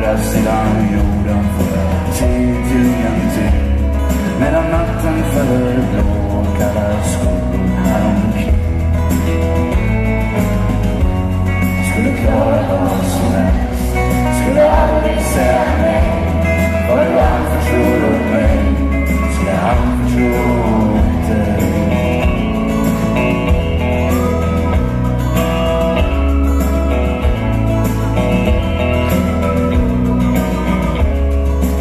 andra sidan jorden för tid till ingenting. Medan natten fäller blå kalla skuggor häromkring. Skulle klara vad som helst, skulle aldrig säga nej. Var det han förtror åt mig, skulle han förtro åt dig.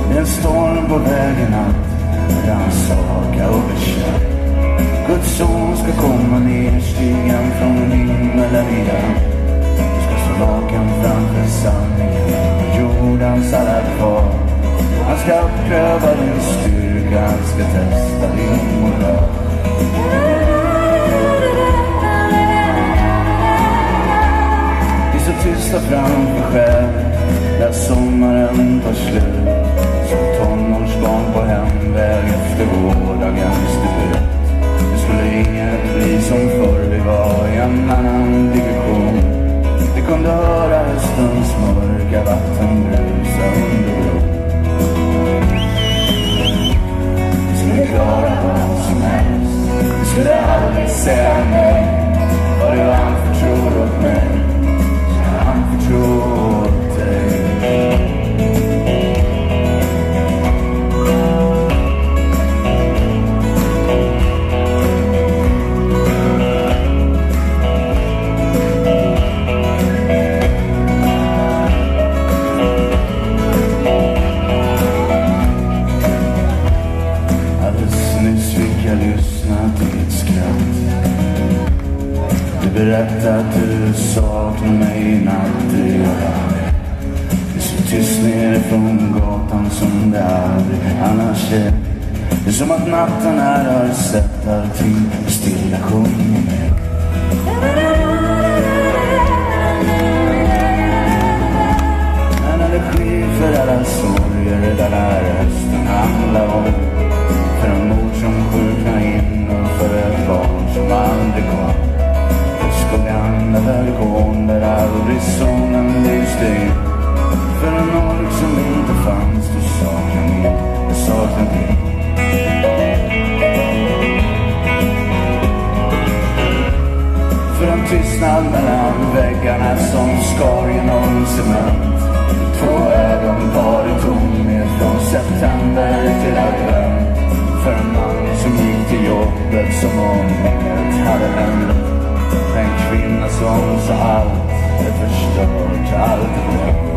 Det är en storm på vägen att rannsaka och bekänna. Guds son ska komma ner stigen från himmelen igen. Du ska stå vaken framför sanningen och jordens alla kvar. Han ska pröva din styrka, han ska testa din moral. Vi står tysta framför själen där sommaren tar slut. Som tonårsbarn på hemväg efter gårdagens debut. Det skulle inget bli som förr, vi var i en annan division. Vi kunde höra höstens mörka vatten brusa under bron. Vi skulle klara vad som helst, vi skulle aldrig säga nej. Var det han förtror åt mig, så han förtror åt dig. Berätta att du saknar mig i natt. Det är så tyst nere från gatan som det aldrig annars är. Det är som att natten här har sett allting stilla sjunga med. En energi för alla sorger där hösten handlar om. För en mor som sjuknar in och för ett barn som aldrig kom. Skuggan över gården där aldrig solen lyste in. För en ork som inte fanns, du saknar mig, jag saknar dig. För en tystnad mellan väggarna som skar genom cement. Två ögonpar i tomhet från september till advent. För en man som gick till jobbet som om inget hade hänt. En kvinna som sa allt är förstört, allt är glömt.